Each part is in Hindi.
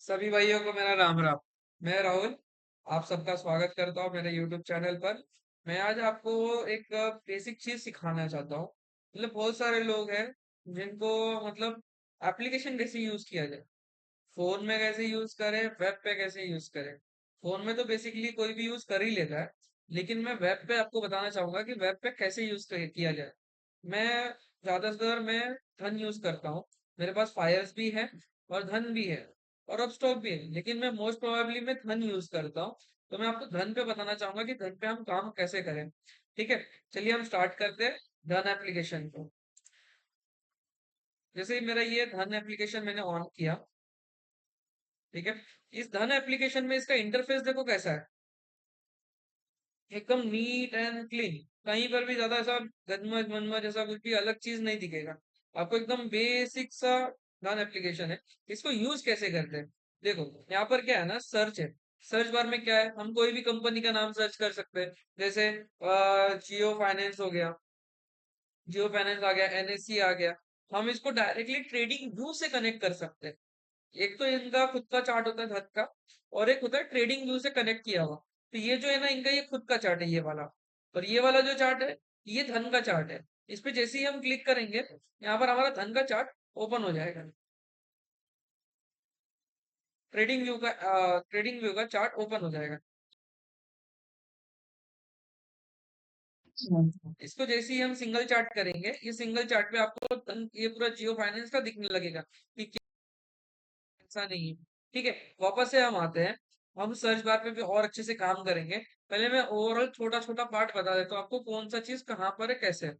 सभी भाइयों को मेरा राम राम। मैं राहुल आप सबका स्वागत करता हूँ मेरे YouTube चैनल पर। मैं आज आपको एक बेसिक चीज सिखाना चाहता हूँ। मतलब बहुत सारे लोग हैं जिनको मतलब एप्लीकेशन कैसे यूज किया जाए, फोन में कैसे यूज करें, वेब पे कैसे यूज करें। फोन में तो बेसिकली कोई भी यूज कर ही लेता है, लेकिन मैं वेब पे आपको बताना चाहूंगा कि वेब पे कैसे यूज किया जाए। मैं ज्यादातर मैं धन यूज करता हूँ। मेरे पास फायर्स भी है और धन भी है और अपस्टॉक भी है, लेकिन मैं मोस्ट प्रोबेबली मैं धन यूज करता हूँ। तो मैं आपको धन पे बताना चाहूंगा कि धन पे हम काम कैसे करें। ठीक है, चलिए हम स्टार्ट करते हैं धन एप्लीकेशन को। जैसे ही मेरा ये धन एप्लीकेशन मैंने ऑन किया, ठीक है, इस धन एप्लीकेशन में इसका इंटरफेस देखो कैसा है। एकदम नीट एंड क्लीन। कहीं पर भी ज्यादा ऐसा गजमज मनमज ऐसा कुछ भी अलग चीज नहीं दिखेगा आपको। एकदम बेसिक सा धन एप्लीकेशन है। इसको यूज कैसे करते हैं, देखो यहाँ पर क्या है ना, सर्च है। सर्च बार में क्या है, हम कोई भी कंपनी का नाम सर्च कर सकते हैं। जैसे जियो फाइनेंस हो गया, जियो फाइनेंस आ गया, एनएससी आ गया। हम इसको डायरेक्टली ट्रेडिंग व्यू से कनेक्ट कर सकते हैं। एक तो इनका खुद का चार्ट होता है धन का, और एक होता है ट्रेडिंग व्यू से कनेक्ट किया हुआ। तो ये जो है ना, इनका ये खुद का चार्ट है ये वाला। और ये वाला जो चार्ट है, ये धन का चार्ट है। इस पे जैसे ही हम क्लिक करेंगे, यहाँ पर हमारा धन का चार्ट ओपन हो जाएगा। ट्रेडिंग व्यू का चार्ट ओपन हो जाएगा। इसको जैसे ही हम सिंगल चार्ट करेंगे, ये सिंगल चार्ट पे आपको ये पूरा जियो फाइनेंस का दिखने लगेगा कि ऐसा नहीं है। ठीक है, वापस से हम आते हैं। हम सर्च बार पे भी और अच्छे से काम करेंगे। पहले मैं ओवरऑल छोटा छोटा पार्ट बता देता हूँ आपको, कौन सा चीज कहाँ पर है, कैसे है।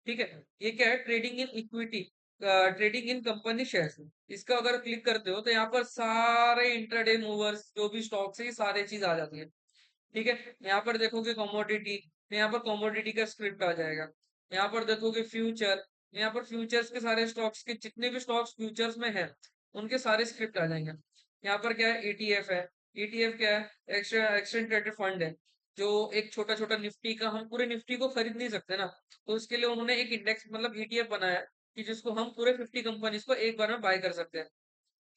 ठीक है, ये क्या है, trading in equity, trading in company shares. इसका अगर क्लिक करते हो तो यहाँ पर सारे इंट्राडे मूवर्स जो भी स्टॉक्स है, ये सारे चीज आ जाती है। ठीक है, यहाँ पर देखोगे कमोडिटी, तो यहाँ पर कमोडिटी का स्क्रिप्ट आ जाएगा। यहाँ पर देखोगे फ्यूचर, यहाँ पर फ्यूचर्स के सारे स्टॉक्स के जितने भी स्टॉक्स फ्यूचर्स में है, उनके सारे स्क्रिप्ट आ जाएंगे। यहाँ पर क्या है, ईटीएफ है। ईटीएफ क्या है, एक्सचेंज ट्रेडेड फंड है। जो एक छोटा छोटा निफ्टी का, हम पूरे निफ्टी को खरीद नहीं सकते ना, तो उसके लिए उन्होंने एक इंडेक्स मतलब ईटीएफ बनाया कि जिसको हम पूरे 50 कंपनीज को एक बार में बाय कर सकते हैं।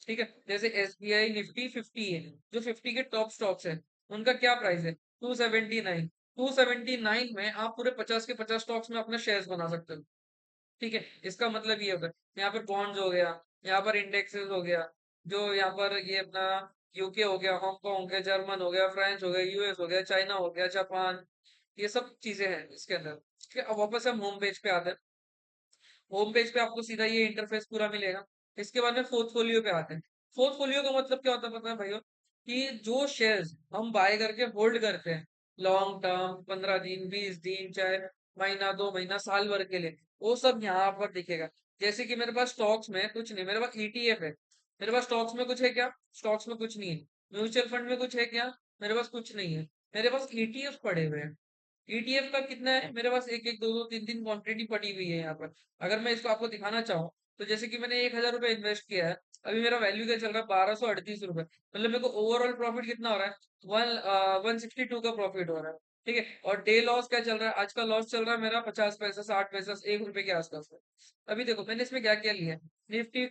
ठीक है, जैसे एसबीआई निफ्टी 50 है, जो 50 के टॉप स्टॉक्स है, उनका क्या प्राइस है, 279। 279 में आप पूरे 50 के 50 स्टॉक्स में अपने शेयर्स बना सकते हो। ठीक है, इसका मतलब ये होता है। यहाँ पर बॉन्ड्स हो गया, यहाँ पर इंडेक्सेस हो गया, जो यहाँ पर ये अपना यूके हो गया, हांगकांग हो गया, जर्मन हो गया, फ्रांस हो गया, यूएस हो गया, चाइना हो गया, जापान, ये सब चीजें हैं इसके अंदर। ठीक है, अब वापस हम होम पेज पे आते हैं। होम पेज पे आपको सीधा ये इंटरफेस पूरा मिलेगा। इसके बाद में पोर्टफोलियो पे आते हैं। पोर्टफोलियो का मतलब क्या होता है पता है भाइयों, कि जो शेयर्स हम बाय करके होल्ड करते हैं लॉन्ग टर्म, 15 दिन, 20 दिन, चाहे महीना, 2 महीना, साल भर के लिए, वो सब यहाँ पर दिखेगा। जैसे कि मेरे पास स्टॉक्स में कुछ नहीं, मेरे पास ईटीएफ है। मेरे पास स्टॉक्स में कुछ है क्या, स्टॉक्स में कुछ नहीं है। म्यूचुअल फंड में कुछ है क्या, मेरे पास कुछ नहीं है। मेरे पास ईटीएफ पड़े हुए हैं। ईटीएफ का कितना है मेरे पास, एक एक दो दो तीन तीन क्वांटिटी पड़ी हुई है यहाँ पर। अगर मैं इसको आपको दिखाना चाहूँ, तो जैसे कि मैंने 1,000 रुपए इन्वेस्ट किया है, अभी मेरा वैल्यू क्या चल रहा है, 1238 रुपए। मतलब मेरे को ओवरऑल प्रॉफिट कितना हो रहा है, 162 का प्रॉफिट हो रहा है। ठीक है, और डे लॉस क्या चल रहा है, आज का लॉस चल रहा है मेरा 50 पैसा, 60 पैसा, 1 रुपए के आसपास है। अभी देखो मैंने इसमें क्या क्या लिया है। निफ्टी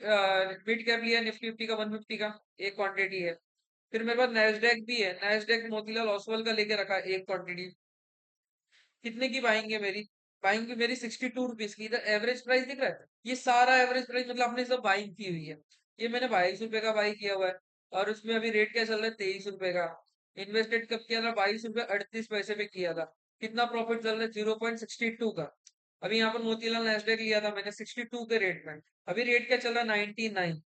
मिड कैप लिया है, निफ्टी 50 का, 150 का एक क्वांटिटी है। फिर मेरे पास नैस्डैक भी है, नैस्डैक मोतीलाल ओसवाल का लेके रखा है एक क्वांटिटी। कितने की बाइंग है मेरी, बाइंग भी मेरी 62 रुपीज की। इधर एवरेज प्राइस दिख रहा है, ये सारा एवरेज प्राइस मतलब आपने सब बाइंग की हुई है। ये मैंने 22 रुपए का बाई किया हुआ है, और उसमें अभी रेट क्या चल रहा है, 23 रुपए का। इन्वेस्टेड कब किया था, 22 रुपए 38 पैसे पे किया था। कितना प्रॉफिट चल रहा है, 0.62 का। अभी यहाँ पर मोतीलाल नेस्डेक लिया था मैंने 62 के रेट में। अभी रेट क्या चल रहा है, 99।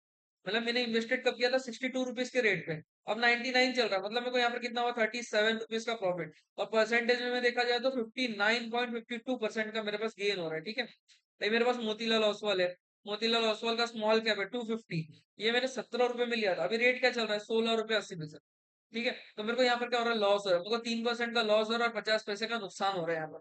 मतलब मैंने इन्वेस्टेड कब किया था, 62 रुपीज के रेट पे। अब 99 चल रहा है, मतलब मेरे को यहाँ पर कितना हुआ, 37 रुपीज का प्रॉफिट। और परसेंटेज में देखा जाए तो 59.52% का मेरे पास गेन हो रहा है। ठीक है, तो मेरे पास मोतीलाल ओसवाल है। मोतीलाल ओसवाल का स्मॉल कैप है 250, ये मैंने 17 रुपए में लिया था। अभी रेट क्या चल रहा है, 16 रुपए 80 पैसे। ठीक है, तो मेरे को यहाँ पर क्या हो रहा है, लॉस हो रहा है मेरे को, 3% का लॉस हो रहा है और 50 पैसे का नुकसान हो रहा है यहाँ पर।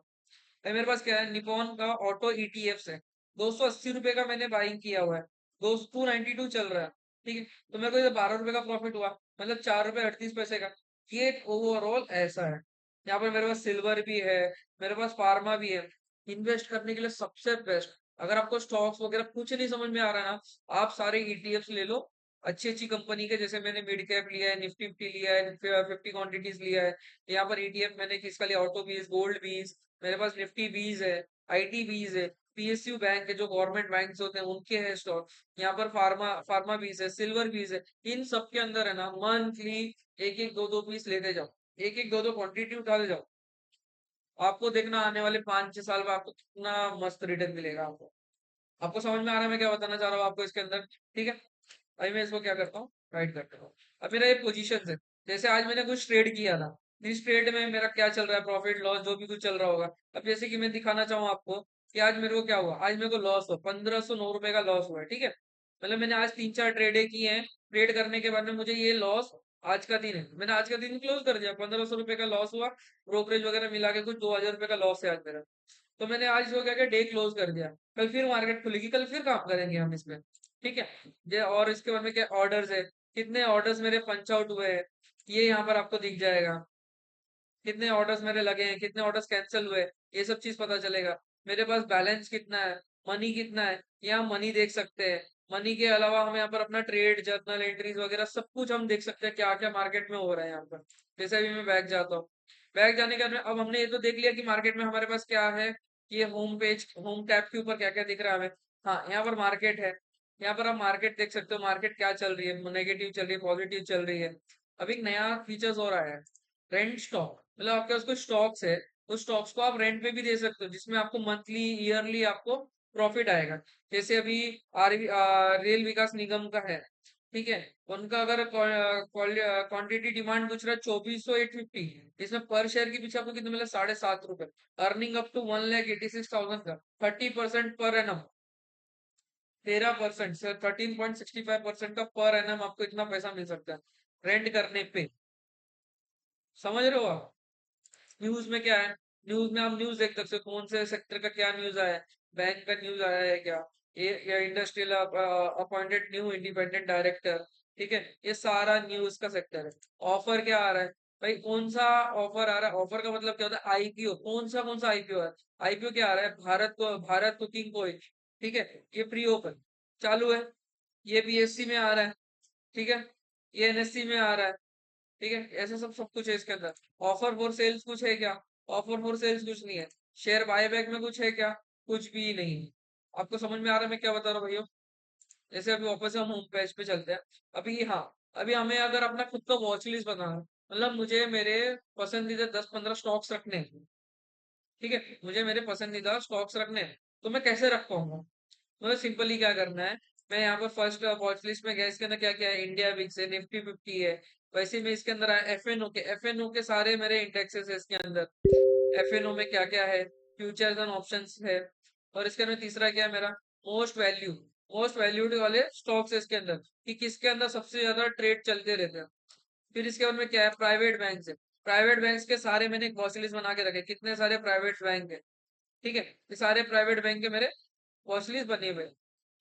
भाई मेरे पास क्या है, निपॉन का ऑटो ईटीएफ है। 280 रुपए का मैंने बाइंग किया हुआ है, 292 चल रहा है। ठीक है, तो मेरे को ये 12 रुपए का प्रॉफिट हुआ, मतलब 4 रुपए 38 पैसे का। ये ओवरऑल ऐसा है। यहाँ पर मेरे पास सिल्वर भी है, मेरे पास फार्मा भी है। इन्वेस्ट करने के लिए सबसे बेस्ट, अगर आपको स्टॉक्स वगैरह कुछ नहीं समझ में आ रहा है ना, आप सारे ईटीएफ ले लो। अच्छी अच्छी कंपनी के, जैसे मैंने मिड कैप लिया है, निफ्टी फिफ्टी लिया है, 50 क्वांटिटीज लिया है। यहाँ पर ईटीएफ मैंने किसका लिया, ऑटो बीज, गोल्ड बीज, मेरे पास निफ्टी बीज है, आईटी बीज है, पीएसयू बैंक है जो गवर्नमेंट बैंक होते हैं उनके है स्टॉक। यहाँ पर फार्मा फार्मा बीज है, सिल्वर बीज है। इन सब के अंदर है ना मंथली एक एक दो दो पीस लेते जाओ, एक एक दो दो क्वांटिटी उठाते जाओ। आपको देखना आने वाले 5-6 साल में आपको कितना मस्त रिटर्न मिलेगा आपको। आपको समझ में आ रहा है मैं क्या बताना चाह रहा हूँ आपको इसके अंदर? ठीक है, अभी मैं इसको क्या करता हूँ, राइट करता हूँ। अब मेरा ये पोजीशन है, जैसे आज मैंने कुछ ट्रेड किया था, इस ट्रेड में मेरा क्या चल रहा है, प्रॉफिट लॉस जो भी कुछ चल रहा होगा। अब जैसे कि मैं दिखाना चाहूँ आपको कि आज मेरे को क्या हुआ, आज मेरे को लॉस हुआ, 1509 रुपए का लॉस हुआ है। ठीक है, मतलब मैंने आज 3-4 ट्रेडे किए हैं, ट्रेड करने के बाद में मुझे ये लॉस, आज का दिन है, मैंने आज का दिन क्लोज कर दिया, 1500 रुपए का लॉस हुआ। ब्रोकरेज वगैरह मिला के कुछ 2000 रुपए का लॉस है आज मेरा। तो मैंने आज जो क्या किया, डे क्लोज कर दिया। कल फिर मार्केट खुलेगी, कल फिर काम करेंगे हम इसमें। ठीक है, ये और इसके बाद में क्या ऑर्डर्स है, कितने ऑर्डर्स मेरे पंच आउट हुए हैं, ये यहाँ पर आपको दिख जाएगा। कितने ऑर्डर्स मेरे लगे हैं, कितने ऑर्डर्स कैंसिल हुए, ये सब चीज पता चलेगा। मेरे पास बैलेंस कितना है, मनी कितना है, ये हम मनी देख सकते हैं। मनी के अलावा हम यहाँ पर अपना ट्रेड जर्नल एंट्रीज वगैरह सब कुछ हम देख सकते हैं, क्या क्या मार्केट में हो रहा है यहाँ पर। जैसे अभी मैं बैग जाता हूँ, बैग जाने के बाद में अब हमने ये तो देख लिया कि मार्केट में हमारे पास क्या है। ये होम पेज, होम टैब के ऊपर क्या क्या दिख रहा है हमें। हाँ, यहाँ पर मार्केट है, यहाँ पर आप मार्केट देख सकते हो, मार्केट क्या चल रही है, नेगेटिव चल रही है, पॉजिटिव चल रही है। अभी एक नया फीचर्स हो रहा है, रेंट स्टॉक, मतलब आपके पास कुछ स्टॉक्स है, उस स्टॉक्स को आप रेंट पे भी दे सकते हो, जिसमें आपको मंथली ईयरली आपको प्रॉफिट आएगा। जैसे अभी रेल विकास निगम का है, ठीक है, उनका अगर क्वांटिटी डिमांड पूछ रहा है 2400 850, इसमें पर शेयर के पीछे आपको कितना मिला, 7.5 रुपए। अर्निंग अप टू 1,86,000 का, 30% पर एनम, 13% से 13.65% का पर एनम आपको इतना पैसा मिल सकता है रेंट करने पे। समझ रहे हो आप? न्यूज में क्या है, न्यूज में आप न्यूज देख सकते हो, कौन से सेक्टर का क्या न्यूज आया है, बैंक का न्यूज आया है क्या, ये या industrial appointed new independent director. ठीक है, ये सारा न्यूज का सेक्टर है। ऑफर क्या आ रहा है, भाई कौन सा ऑफर आ रहा है, ऑफर का मतलब क्या होता है, आईपीओ, कौन सा आईपीओ है। आईपीओ क्या आ रहा है, भारत कुकिंग कोई, ठीक है, ये प्री ओपन चालू है, ये बीएससी में आ रहा है, ठीक है, ये एनएससी में आ रहा है। ठीक है, ऐसा सब सब कुछ है इसके अंदर। ऑफर फॉर सेल्स कुछ है क्या, ऑफर फॉर सेल्स कुछ नहीं है। शेयर बायबैक में कुछ है क्या, कुछ भी नहीं है। आपको समझ में आ रहा है मैं क्या बता रहा हूँ भैया? जैसे अभी वापस हम होम पेज पे चलते हैं। अभी हाँ, अभी हमें अगर अपना खुद का वॉच लिस्ट बनाना है, मतलब मुझे मेरे पसंदीदा 10-15 स्टॉक्स रखने हैं, ठीक है, मुझे मेरे पसंदीदा स्टॉक्स रखने हैं, तो मैं कैसे रख पाऊंगा? मुझे सिंपली क्या करना है, मैं यहाँ पर फर्स्ट वॉच लिस्ट में गया, इसके अंदर क्या क्या है, इंडिया विक्स है, निफ्टी 50 है। वैसे ही मैं इसके अंदर आया एफएनओ के सारे मेरे इंडेक्सेस है इसके अंदर। एफएनओ में क्या क्या है, फ्यूचर्स एंड ऑप्शंस है। और इसके अंदर तीसरा क्या है मेरा, मोस्ट वैल्यू, मोस्ट वैल्यूड वाले स्टॉक्स है इसके अंदर, कि किसके अंदर सबसे ज्यादा ट्रेड चलते रहते हैं। फिर इसके बाद में क्या है, प्राइवेट बैंक है, प्राइवेट बैंक के सारे मैंने एक वॉच लिस्ट बना के रखे, कितने सारे प्राइवेट बैंक है। ठीक है, ये सारे प्राइवेट बैंक के मेरे वॉच लिस्ट बने हुए हैं।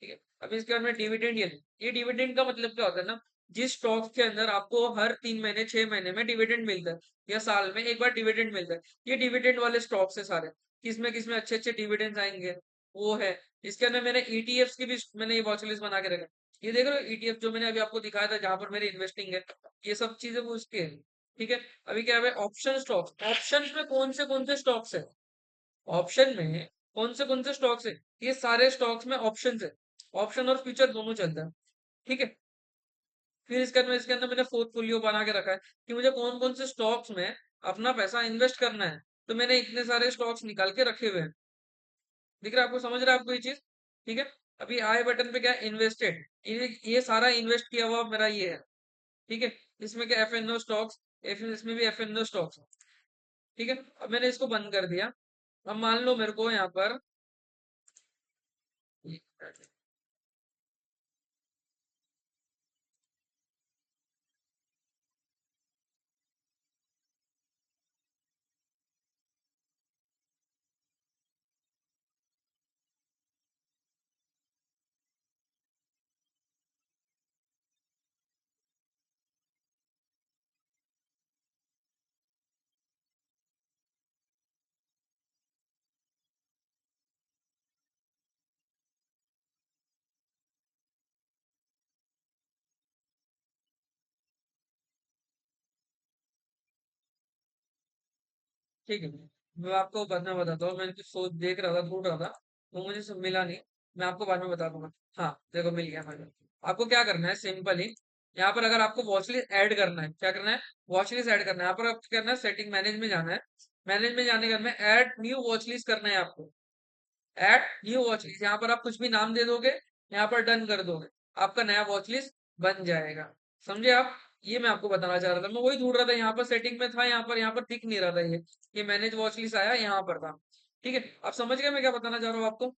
ठीक है, अभी इसके बाद में डिविडेंड यील्ड, ये डिविडेंड का मतलब क्या होता है ना, जिस स्टॉक के अंदर आपको हर 3 महीने 6 महीने में डिविडेंड मिलता है, या साल में एक बार डिविडेंड मिलता है, ये डिविडेंड वाले स्टॉक्स है सारे। किसमें किसमें अच्छे अच्छे डिविडेंड आएंगे, वो है। इसके अंदर मैंने ईटीएफ की भी मैंने ये वॉच लिस्ट बना के रखा है। ये देख रहे हो ईटीएफ जो मैंने अभी आपको दिखाया था, जहां पर मेरी इन्वेस्टिंग है, ये सब चीजें वो उसके हैं। ठीक है, अभी क्या है, ऑप्शन स्टॉक्स, ऑप्शन में कौन से स्टॉक्स है, ऑप्शन में कौन से स्टॉक्स है, ये सारे स्टॉक्स में ऑप्शंस है, ऑप्शन और फ्यूचर दोनों चलता है। ठीक है, फिर इसके अंदर मैंने पोर्टफोलियो बना के रखा है कि मुझे कौन से स्टॉक्स में अपना पैसा इन्वेस्ट करना है। तो मैंने इतने सारे स्टॉक्स निकाल के रखे हुए हैं। दिख रहा है आपको, समझ रहा है आपको ये चीज? ठीक है, अभी आई बटन पे क्या इन्वेस्टेड, ये सारा इन्वेस्ट किया हुआ मेरा ये है। ठीक है, इसमें क्या एफ एन ओ स्टॉक्स, इसमें भी एफ एन ओ स्टॉक्स। ठीक है, अब मैंने इसको बंद कर दिया। अब मान लो मेरे को यहाँ पर ठीक है, मैं आपको बाद में बताता हूँ। मैं सोच देख रहा था, ढूंढ रहा था, तो मुझे सब मिला नहीं। मैं आपको बाद में बता दूंगा। हाँ देखो, मिल गया मुझे। आपको क्या करना है, सिंपल ही यहाँ पर अगर आपको वॉच लिस्ट ऐड करना है, क्या करना है, वॉच लिस्ट ऐड करना है। यहाँ पर आपको क्या करना है, सेटिंग मैनेज में जाना है। मैनेज में जाने के बाद में ऐड न्यू वॉच लिस्ट करना है आपको। ऐड न्यू वॉच लिस्ट, यहाँ पर आप कुछ भी नाम दे दोगे, यहाँ पर डन कर दोगे, आपका नया वॉच लिस्ट बन जाएगा। समझे आप? ये मैं आपको बताना चाह रहा था। मैं वही ढूंढ रहा था, यहाँ पर सेटिंग में था, यहाँ पर दिख नहीं रहा था ये मैनेज वॉच लिस्ट आया यहाँ पर था। ठीक है, आप समझ गए मैं क्या बताना चाह रहा हूँ आपको?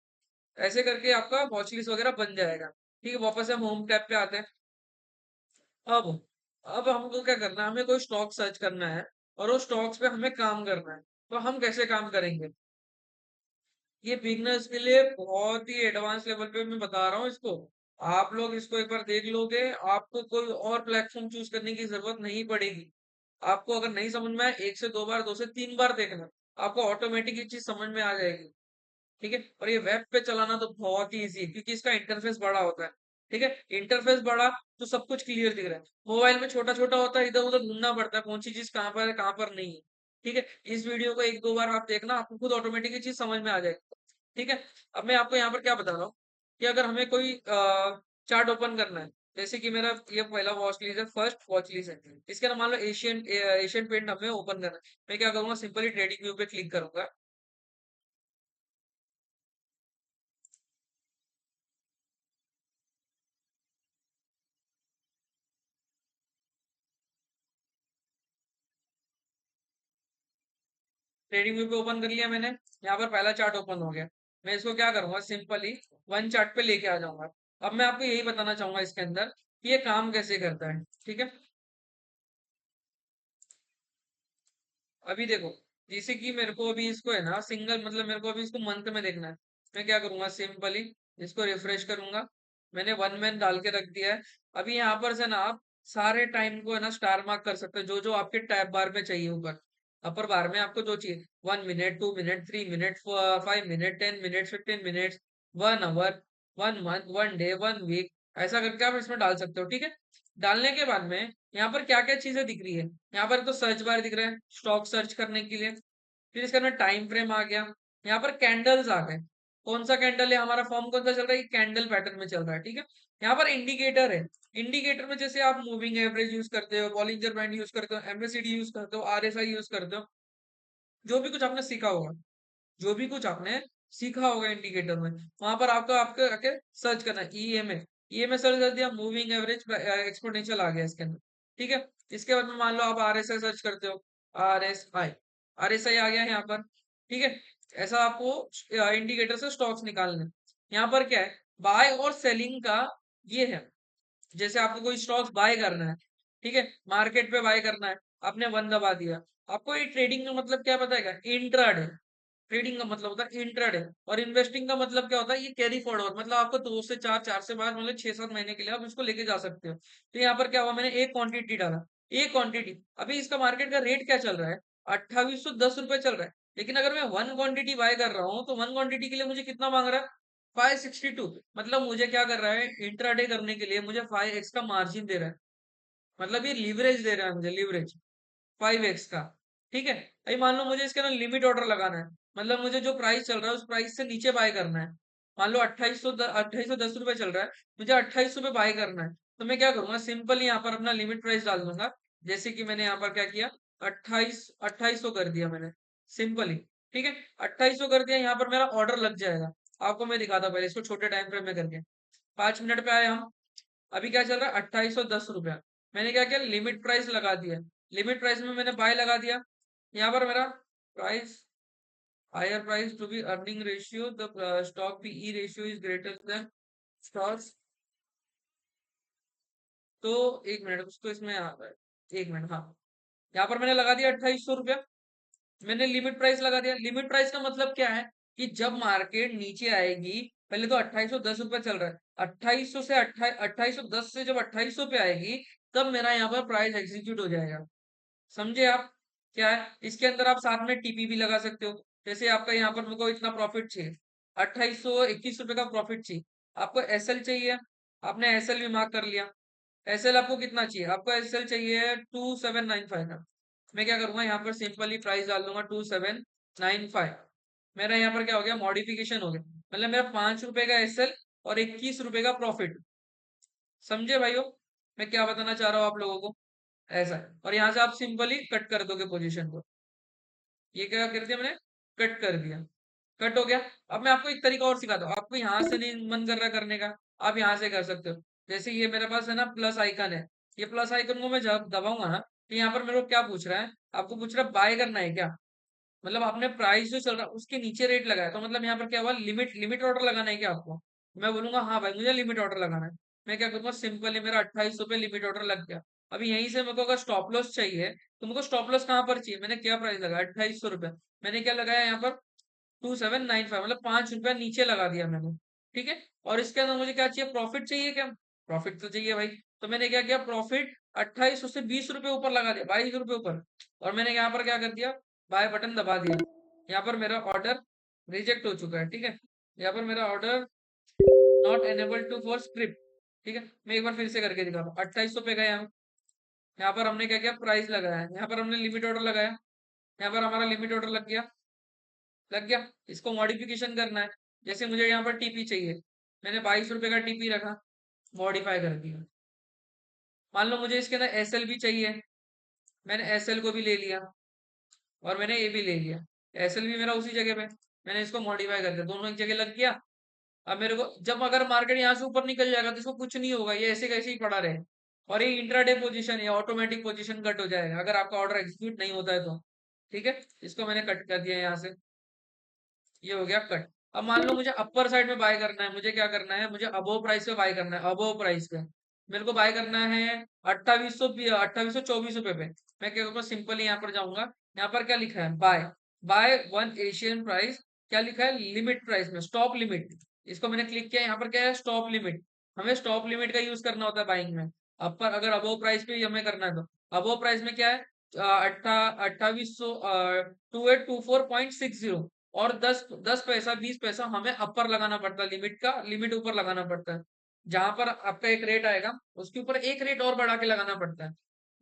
ऐसे करके आपका वॉच लिस्ट वगैरह बन जाएगा। ठीक है, वापस हम होम टैब पे आते हैं। अब अब हमको क्या करना है, हमें कोई स्टॉक सर्च करना है और उस स्टॉक्स पे हमें काम करना है। तो हम कैसे काम करेंगे? ये बिगनर्स के लिए बहुत ही एडवांस लेवल पे मैं बता रहा हूँ इसको। आप लोग इसको एक बार देख लोगे, आपको कोई और प्लेटफॉर्म चूज करने की जरूरत नहीं पड़ेगी। आपको अगर नहीं समझ में आए, एक से दो बार, दो से तीन बार देखना, आपको ऑटोमेटिक ये चीज समझ में आ जाएगी। ठीक है, और ये वेब पे चलाना तो बहुत ही इजी है, क्योंकि इसका इंटरफेस बड़ा होता है। ठीक है, इंटरफेस बड़ा तो सब कुछ क्लियर दिख रहा है। मोबाइल में छोटा छोटा होता है, इधर उधर ढूंढना पड़ता है कौन सी चीज कहाँ पर है कहाँ पर नहीं है। ठीक है, इस वीडियो को एक दो बार आप देखना, आपको खुद ऑटोमेटिक ये चीज समझ में आ जाएगी। ठीक है, अब मैं आपको यहाँ पर क्या बता रहा हूँ कि अगर हमें कोई चार्ट ओपन करना है, जैसे कि मेरा ये पहला वॉच लीज है, फर्स्ट वॉच लीज है, इसके अंदर मान लो एशियन एशियन पेंट हमें ओपन करना है। मैं क्या करूंगा, सिंपली ट्रेडिंग व्यू पे क्लिक करूंगा। ट्रेडिंग व्यू पे ओपन कर लिया मैंने, यहाँ पर पहला चार्ट ओपन हो गया। मैं इसको क्या करूंगा, सिंपली वन चार्ट पे लेके आ जाऊंगा। अब मैं आपको यही बताना चाहूंगा इसके अंदर कि ये काम कैसे करता है। ठीक है, अभी देखो, जैसे कि मेरे को अभी इसको है ना सिंगल, मतलब मेरे को अभी इसको मंथ में देखना है। मैं क्या करूंगा, सिंपली इसको रिफ्रेश करूंगा। मैंने वन मैन डाल के रख दिया है। अभी यहाँ पर से ना आप सारे टाइम को है ना स्टार मार्क कर सकते हो, जो जो आपके टैब बार पे चाहिए ऊपर। अपर बार में आपको जो चाहिए, 1 minute, 2 minute, 3 minute, 5 minute, 10 minute, 15 minute, 1 hour, 1 month, 1 day, 1 week, ऐसा करके आप इसमें डाल सकते हो। ठीक है, डालने के बाद में यहाँ पर क्या क्या चीजें दिख रही है, यहाँ पर तो सर्च बार दिख रहा है स्टॉक सर्च करने के लिए। फिर इसके अंदर टाइम फ्रेम आ गया, यहाँ पर कैंडल्स आ गए। कौन सा कैंडल है, हमारा फॉर्म कौन सा चल रहा है, कैंडल पैटर्न में चल रहा है। ठीक है, यहाँ पर इंडिकेटर है। इंडिकेटर में जैसे आप मूविंग एवरेज यूज करते हो, बॉलिंजर बैंड यूज करते हो, एमएससीडी यूज करते हो, आरएसआई यूज करते हो, जो भी कुछ आपने सीखा होगा, जो भी कुछ आपने सीखा होगा इंडिकेटर में, वहां पर आपको आपको आके सर्च करना है ईएमए। ईएमए सर्च कर दिया, मूविंग एवरेज एक्सपोनेंशियल आ गया इसके अंदर। ठीक है, इसके बाद में मान लो आप आरएसआई सर्च करते हो, आरएसआई, आरएसआई आ गया यहाँ पर। ठीक है, ऐसा आपको इंडिकेटर से स्टॉक्स निकालने हैं। यहाँ पर क्या है, बाय और सेलिंग का ये है। जैसे आपको कोई स्टॉक्स बाय करना है, ठीक है, मार्केट पे बाय करना है, आपने वन दबा दिया। आपको ये ट्रेडिंग का मतलब क्या बताएगा, इंट्राडे। ट्रेडिंग का मतलब होता है इंट्राडे, और इन्वेस्टिंग का मतलब क्या होता है, ये कैरी फॉरवर्ड, मतलब आपको दो से चार, चार से पांच, मतलब 6-7 महीने के लिए आप इसको लेके जा सकते हो। तो यहाँ पर क्या हुआ, मैंने एक क्वांटिटी डाला, एक क्वांटिटी। अभी इसका मार्केट का रेट क्या चल रहा है, 2810 रुपए चल रहा है। लेकिन अगर मैं वन क्वांटिटी बाय कर रहा हूँ, तो वन क्वांटिटी के लिए मुझे कितना मांग रहा है, 562। मतलब मुझे क्या कर रहा है, इंट्राडे करने के लिए मुझे 5x का मार्जिन दे रहा है। मतलब ये लीवरेज दे रहा है मुझे, लीवरेज 5x का। ठीक है, अभी मान लो मुझे इसके ना लिमिट ऑर्डर लगाना है, मतलब मुझे जो प्राइस चल रहा है उस प्राइस से नीचे बाय करना है। मान लो 2810 रुपए चल रहा है, मुझे 2800 पे बाय करना है। तो मैं क्या करूंगा, सिंपल यहाँ पर अपना लिमिट प्राइस डाल दूंगा। जैसे कि मैंने यहाँ पर क्या किया, 2800 कर दिया मैंने, सिंपली। ठीक है, 2800 कर दिया, यहाँ पर मेरा ऑर्डर लग जाएगा। आपको मैं दिखाता हूं पहले इसको छोटे टाइम फ्रेम में करके। 5 मिनट पे आए हम। अभी क्या चल रहा है, 2810 रुपया। मैंने क्या किया, लिमिट प्राइस लगा दिया। लिमिट प्राइस में मैंने बाय लगा दिया। यहाँ पर मेरा price, higher price to be earning ratio, the stock PE ratio is greater than stocks. तो एक मिनट, उसको इसमें आ रहा है, एक मिनट, हाँ। यहाँ पर मैंने लगा दिया 2800 रुपया। मैंने लिमिट प्राइस लगा दिया। लिमिट प्राइस का मतलब क्या है, कि जब मार्केट नीचे आएगी, पहले तो 2810 रुपये चल रहा है, 2800 से 2810 से जब 2800 पे आएगी, तब मेरा यहाँ पर प्राइस एग्जीक्यूट हो जाएगा। समझे आप? क्या है इसके अंदर, आप साथ में टीपी भी लगा सकते हो। जैसे आपका यहाँ पर मेरे को इतना प्रॉफिट चाहिए, 2821 रुपए का प्रॉफिट चाहिए। आपको एसएल चाहिए, आपने एसएल भी मार्क कर लिया। एसएल आपको कितना चाहिए, आपको एसएल चाहिए 2795 का। मैं क्या करूंगा, यहाँ पर सिंपली प्राइस डाल दूंगा 2795। मेरा यहाँ पर क्या हो गया, मॉडिफिकेशन हो गया, मतलब मेरा 5 रुपए का एसएल और 21 रुपए का प्रॉफिट। समझे भाइयों मैं क्या बताना चाह रहा हूँ आप लोगों को? ऐसा है। और यहाँ से आप सिंपली कट कर दोगे पोजीशन को। ये क्या कर दिया मैंने, कट कर दिया, कट हो गया। अब मैं आपको एक तरीका और सिखाता हूँ, आपको यहाँ से नहीं मन कर रहा करने का, आप यहाँ से कर सकते हो। जैसे ये मेरे पास है ना प्लस आइकन है, ये प्लस आइकन को मैं जब दबाऊंगा ना, तो यहाँ पर मेरे को क्या पूछ रहा है, आपको पूछ रहा है बाय करना है क्या। मतलब आपने प्राइस जो चल रहा है उसके नीचे रेट लगाया, तो मतलब यहाँ पर क्या हुआ, लिमिट लिमिट ऑर्डर लगाना है क्या आपको। मैं बोलूंगा हाँ भाई मुझे लिमिट ऑर्डर लगाना है। मैं क्या करूंगा, सिंपली मेरा 2800 लिमिट ऑर्डर लग गया। अभी यहीं से मेरे को अगर स्टॉप लॉस चाहिए, तो मेरे को स्टॉप लॉस कहाँ पर चाहिए, मैंने क्या प्राइस लगाया, 2800 रुपये। मैंने क्या लगाया यहाँ पर, 2795, मतलब 5 रुपया नीचे लगा दिया मैंने। ठीक है। और इसके अंदर मुझे क्या चाहिए, प्रॉफिट चाहिए क्या, प्रॉफिट तो चाहिए भाई। तो मैंने क्या किया, प्रॉफिट 2800 से 20 रुपए ऊपर लगा दिया, 22 रुपए ऊपर। और मैंने यहाँ पर क्या कर दिया, बाय बटन दबा दिया। यहाँ पर मेरा ऑर्डर रिजेक्ट हो चुका है। ठीक है। यहाँ पर मेरा order not enable to for script. ठीक है। मैं एक बार फिर से करके दिखा रहा हूँ, 2800 पे गए हम। यहाँ पर हमने क्या किया, प्राइस लगाया, यहाँ पर हमने लिमिट ऑर्डर लगाया, यहाँ पर हमारा लिमिट ऑर्डर लग गया, लग गया। इसको मॉडिफिकेशन करना है, जैसे मुझे यहाँ पर टीपी चाहिए, मैंने 22 रुपए का टीपी रखा, मॉडिफाई कर दिया। मान लो मुझे इसके अंदर एसएल भी चाहिए, मैंने एसएल को भी ले लिया, और मैंने ए भी ले लिया। एसएल भी मेरा उसी जगह पे, मैंने इसको मॉडिफाई कर दिया, दोनों एक जगह लग गया। अब मेरे को जब अगर मार्केट यहाँ से ऊपर निकल जाएगा तो इसको कुछ नहीं होगा, ये ऐसे कैसे ही पड़ा रहे। और ये इंट्राडे पोजीशन है, ऑटोमेटिक पोजीशन कट हो जाएगा अगर आपका ऑर्डर एग्जीक्यूट नहीं होता है तो। ठीक है। इसको मैंने कट कर दिया यहाँ से, ये हो गया कट। अब मान लो मुझे अपर साइड में बाय करना है, मुझे क्या करना है, मुझे अबोव प्राइस पे बाय करना है, अबोव प्राइस पे मेरे को बाय करना है 2824 रुपए पे। मैं क्या करूँगा, सिंपली यहाँ पर जाऊंगा, यहाँ पर क्या लिखा है, buy, buy one Asian price, क्या लिखा है, लिमिट प्राइस में स्टॉप लिमिट। इसको मैंने क्लिक किया, यहाँ पर क्या है, स्टॉप लिमिट। हमें स्टॉप लिमिट का यूज करना होता है बाइंग में। अपर अगर अबोव प्राइस पे ही हमें करना है तो अबोव प्राइस में क्या है, 2800, 2824.60। और 10 10 पैसा 20 पैसा हमें अपर लगाना पड़ता है, लिमिट का लिमिट ऊपर लगाना पड़ता है। जहां पर आपका एक रेट आएगा उसके ऊपर एक रेट और बढ़ा के लगाना पड़ता है,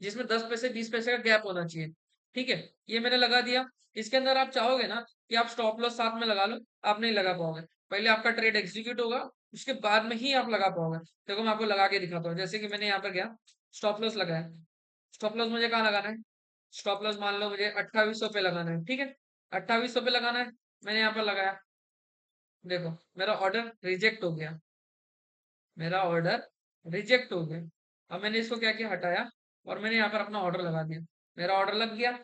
जिसमें 10 पैसे 20 पैसे का गैप होना चाहिए। ठीक है। ये मैंने लगा दिया। इसके अंदर आप चाहोगे ना कि आप स्टॉप लॉस साथ में लगा लो, आप नहीं लगा पाओगे। पहले आपका ट्रेड एग्जीक्यूट होगा, उसके बाद में ही आप लगा पाओगे। देखो मैं आपको लगा के दिखाता हूँ, जैसे कि मैंने यहाँ पर गया, स्टॉप लॉस लगाया। स्टॉप लॉस मुझे कहाँ लगाना है, स्टॉप लॉस मान लो मुझे 2800 पे लगाना है। ठीक है। 2800 पे लगाना है, मैंने यहाँ पर लगाया। देखो मेरा ऑर्डर रिजेक्ट हो गया, मेरा ऑर्डर रिजेक्ट हो गया। अब मैंने इसको क्या किया, हटाया, और मैंने यहाँ पर अपना ऑर्डर लगा दिया, मेरा ऑर्डर लग गया।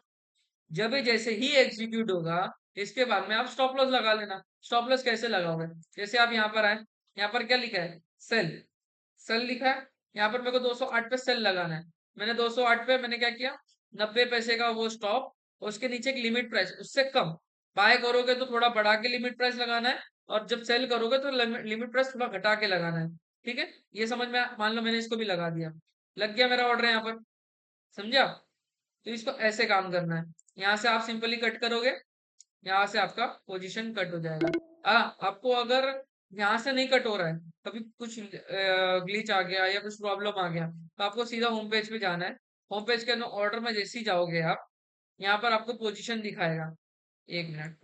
जब ये जैसे ही एग्जीक्यूट होगा, इसके बाद में आप स्टॉप लॉस लगा लेना। स्टॉप लॉस कैसे लगाओगे, जैसे आप यहाँ पर आए, यहाँ पर क्या लिखा है, सेल, सेल लिखा है। यहाँ पर मेरे को 208 पे सेल लगाना है। मैंने 208 पे मैंने क्या किया, 90 पैसे का वो स्टॉप, उसके नीचे एक लिमिट प्राइस उससे कम। बाय करोगे तो थोड़ा बढ़ा के लिमिट प्राइस लगाना है, और जब सेल करोगे तो लिमिट प्राइस थोड़ा घटा के लगाना है। ठीक है। ये समझ में मान लो मैंने इसको भी लगा दिया, लग गया मेरा ऑर्डर यहाँ पर। समझा। तो इसको ऐसे काम करना है, यहाँ से आप सिंपली कट करोगे, यहाँ से आपका पोजीशन कट हो जाएगा। आपको अगर यहाँ से नहीं कट हो रहा है, कभी कुछ ग्लिच आ गया या कुछ प्रॉब्लम आ गया, तो आपको सीधा होम पेज पे जाना है। होम पेज के अंदर ऑर्डर में जैसे ही जाओगे आप, यहाँ पर आपको पोजीशन दिखाएगा। एक मिनट,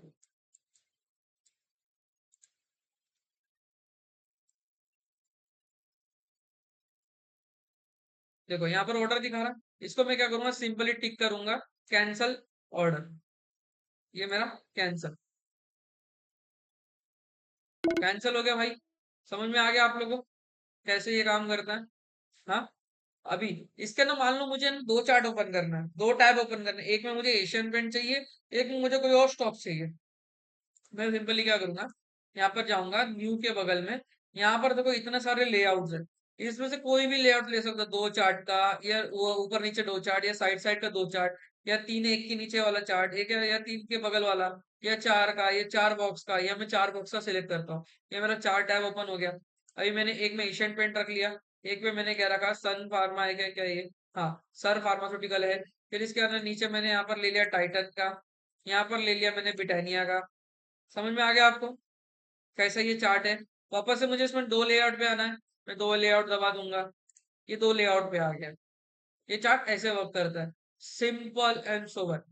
देखो यहाँ पर ऑर्डर दिखा रहा है, इसको मैं क्या करूंगा, सिंपली टिक करूंगा, कैंसल ऑर्डर। ये मेरा कैंसल, कैंसल हो गया भाई। समझ में आ गया आप लोगों को कैसे ये काम करता है। हाँ। अभी इसके ना मान लो मुझे ना दो चार्ट ओपन करना है, दो टैब ओपन करना है, एक में मुझे एशियन पेंट चाहिए, एक में मुझे कोई और स्टॉक चाहिए। मैं सिंपली क्या करूंगा, यहाँ पर जाऊंगा, न्यू के बगल में, यहाँ पर देखो इतने सारे लेआउट्स है, इसमें से कोई भी लेआउट ले सकता, दो चार्ट का, या वो ऊपर नीचे दो चार्ट, या साइड साइड का दो चार्ट, या तीन एक के नीचे वाला चार्ट, एक या तीन के बगल वाला, या चार का, या चार बॉक्स का, या मैं चार बॉक्स का सिलेक्ट करता हूँ। ये मेरा चार टैब ओपन हो गया। अभी मैंने एक में एशियन पेंट रख लिया, एक में मैंने क्या रखा, सन फार्मा है, क्या क्या ये, हाँ सर फार्मास्यूटिकल है। फिर इसके अंदर नीचे मैंने यहाँ पर ले लिया टाइटन का, यहाँ पर ले लिया मैंने ब्रिटानिया का। समझ में आ गया आपको कैसा ये चार्ट है। वापस से मुझे इसमें दो लेआउट पे आना है, मैं दो लेआउट दबा दूंगा, ये दो लेआउट पे आ गया। ये चार्ट ऐसे वर्क करता है। Simple and sober,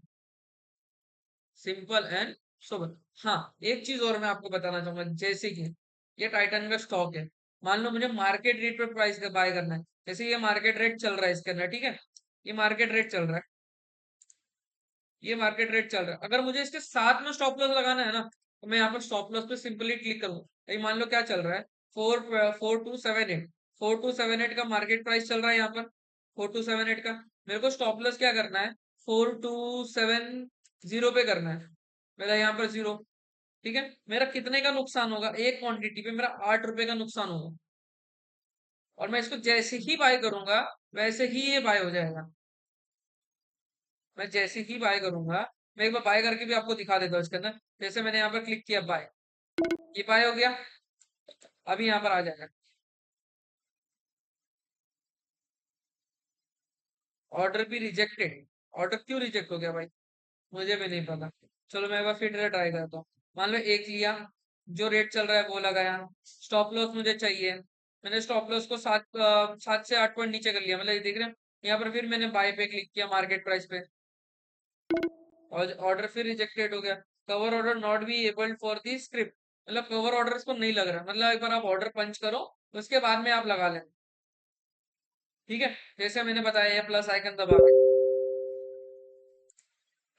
simple and sober. हाँ, एक चीज और मैं आपको बताना चाहूंगा, जैसे कि ये टाइटन का स्टॉक है, मान लो मुझे मार्केट रेट पे प्राइस का बाय करना है, जैसे ये मार्केट रेट चल रहा है इसके अंदर, ठीक है, ये मार्केट रेट चल रहा है, ये मार्केट रेट चल रहा है, अगर मुझे इसके साथ में स्टॉप लॉस लगाना है ना, तो मैं यहाँ पर स्टॉप लॉस पे सिंपली क्लिक करूँ। अभी मान लो क्या चल रहा है, 4278, 4278 का मार्केट प्राइस चल रहा है यहाँ पर, 4278 का। मेरे को स्टॉप लॉस क्या करना है, 4270 पे करना है, मेरा यहाँ पर जीरो। ठीक है, मेरा कितने का नुकसान होगा, एक क्वांटिटी पे मेरा 8 रुपए का नुकसान होगा, और मैं इसको जैसे ही बाय करूंगा वैसे ही ये बाय हो जाएगा। मैं जैसे ही बाय करूंगा, मैं एक बार बाय करके भी आपको दिखा देता हूँ इसके अंदर, जैसे मैंने यहाँ पर क्लिक किया बाय, ये बाय हो गया, अभी यहाँ पर आ जाएगा। ऑर्डर भी रिजेक्टेड, ऑर्डर क्यों रिजेक्ट हो गया भाई, मुझे भी नहीं पता। चलो मैं एक बार फिर ट्राई करता हूँ। मान लो एक लिया, जो रेट चल रहा है वो लगाया, स्टॉप लॉस मुझे चाहिए, मैंने स्टॉप लॉस को 7 से 8 पॉइंट नीचे कर लिया, मतलब ये देख रहे हैं, यहाँ पर फिर मैंने बाय पे क्लिक किया मार्केट प्राइस पे, और ऑर्डर फिर रिजेक्टेड हो गया। Cover order not be abled for the script, मतलब कवर ऑर्डर इसको नहीं लग रहा, मतलब एक बार आप ऑर्डर पंच करो, उसके बाद में आप लगा लें। ठीक है, जैसे मैंने बताया ये प्लस आइकन दबा के।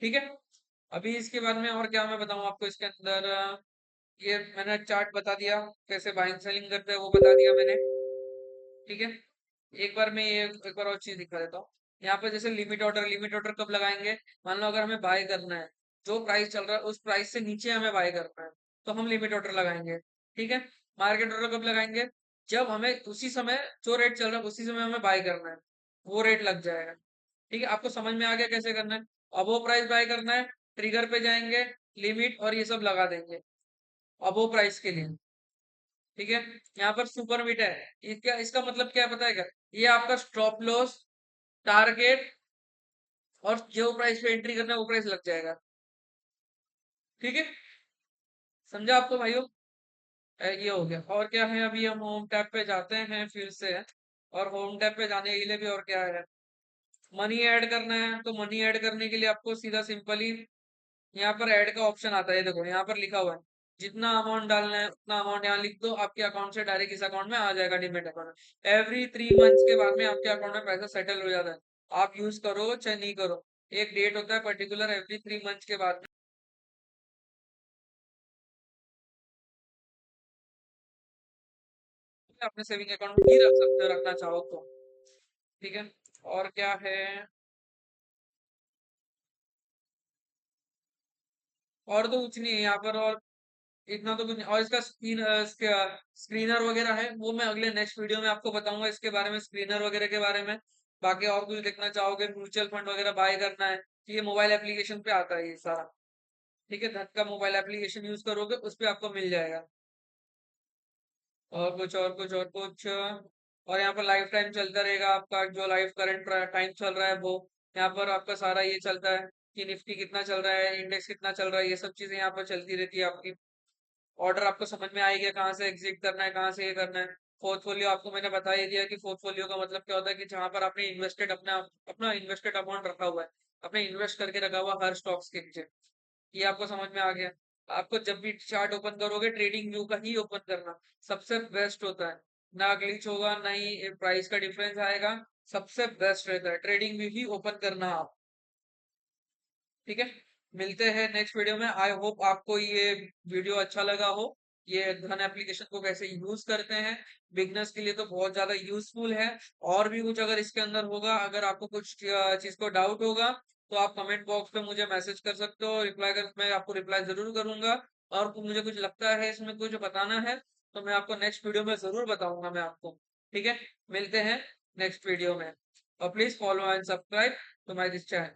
ठीक है, अभी इसके बाद में और क्या मैं बताऊं आपको इसके अंदर, ये मैंने चार्ट बता दिया, कैसे बाइंग सेलिंग करते हैं वो बता दिया मैंने। ठीक है, एक बार मैं ये एक बार और चीज दिखा देता हूँ। यहाँ पे जैसे लिमिट ऑर्डर, लिमिट ऑर्डर कब लगाएंगे, मान लो अगर हमें बाय करना है, जो प्राइस चल रहा है उस प्राइस से नीचे हमें बाय करना है, तो हम लिमिट ऑर्डर लगाएंगे। ठीक है, मार्केट ऑर्डर कब लगाएंगे, जब हमें उसी समय जो रेट चल रहा है उसी समय हमें बाय करना है, वो रेट लग जाएगा। ठीक है, आपको समझ में आ गया कैसे करना है। अब वो प्राइस बाय करना है, ट्रिगर पे जाएंगे, लिमिट और ये सब लगा देंगे अब वो प्राइस के लिए। ठीक है, यहाँ पर सुपर मिट है, इसका इसका मतलब क्या है पता है क्या, ये आपका स्टॉप लॉस, टारगेट, और जो प्राइस पे एंट्री करना है वो प्राइस लग जाएगा। ठीक है, समझा आपको भाइयों। ये हो गया, और क्या है, अभी हम होम टैब पे जाते हैं फिर से, और होम टैब पे जाने के लिए भी और क्या है, मनी ऐड करना है, तो मनी ऐड करने के लिए आपको सीधा सिंपली यहाँ पर ऐड का ऑप्शन आता है, देखो यहाँ पर लिखा हुआ है, जितना अमाउंट डालना है उतना अमाउंट यहाँ लिख दो, आपके अकाउंट से डायरेक्ट इस अकाउंट में आ जाएगा, डिमेट अकाउंट में। एवरी 3 मंथ्स के बाद में आपके अकाउंट में पैसा सेटल हो जाता है, आप यूज करो चाहे नहीं करो, एक डेट होता है पर्टिकुलर, एवरी 3 मंथ्स के बाद में अपने सेविंग अकाउंट में भी रख सकते हो, रखना चाहो तो। ठीक है, और क्या है, और तो कुछ नहीं है यहाँ पर, और इतना तो कुछ नहीं, और इसका स्क्रीनर वगैरह है, वो मैं अगले नेक्स्ट वीडियो में आपको बताऊंगा इसके बारे में, स्क्रीनर वगैरह के बारे में। बाकी और कुछ देखना चाहोगे, म्यूचुअल फंड वगैरह बाय करना है, तो ये मोबाइल एप्लीकेशन पे आता है ये सारा। ठीक है, धन का मोबाइल एप्लीकेशन यूज करोगे उस पे आपको मिल जाएगा। और कुछ और कुछ और कुछ, और यहाँ पर लाइफ टाइम चलता रहेगा आपका, जो लाइफ करंट टाइम चल रहा है वो, यहाँ पर आपका सारा ये चलता है कि निफ्टी कितना चल रहा है, इंडेक्स कितना चल रहा है, ये सब चीजें यहाँ पर चलती रहती है आपकी। ऑर्डर आपको समझ में आएगा कहाँ से एग्जिट करना है, कहाँ से ये करना है। पोर्टफोलियो आपको मैंने बता ही दिया कि पोर्टफोलियो का मतलब क्या होता है, कि जहां पर आपने इन्वेस्टेड अपना अपना इन्वेस्टेड अमाउंट रखा हुआ है, अपने इन्वेस्ट करके रखा हुआ हर स्टॉक्स के नीचे, ये आपको समझ में आ गया। आपको जब भी चार्ट ओपन करोगे ट्रेडिंग व्यू का ही ओपन करना सबसे बेस्ट होता है, ना ग्लिच होगा ना ही प्राइस का डिफरेंस आएगा, सबसे बेस्ट रहता है ट्रेडिंग व्यू ही ओपन करना आप। ठीक है, मिलते हैं नेक्स्ट वीडियो में, आई होप आपको ये वीडियो अच्छा लगा हो। ये धन एप्लीकेशन को कैसे यूज करते हैं, बिगनर्स के लिए तो बहुत ज्यादा यूजफुल है। और भी कुछ अगर इसके अंदर होगा, अगर आपको कुछ चीज को डाउट होगा, तो आप कमेंट बॉक्स पे मुझे मैसेज कर सकते हो, रिप्लाई कर, मैं आपको रिप्लाई जरूर करूंगा। और मुझे कुछ लगता है इसमें कुछ बताना है, तो मैं आपको नेक्स्ट वीडियो में जरूर बताऊंगा मैं आपको। ठीक है, मिलते हैं नेक्स्ट वीडियो में, और please follow and subscribe to my this channel.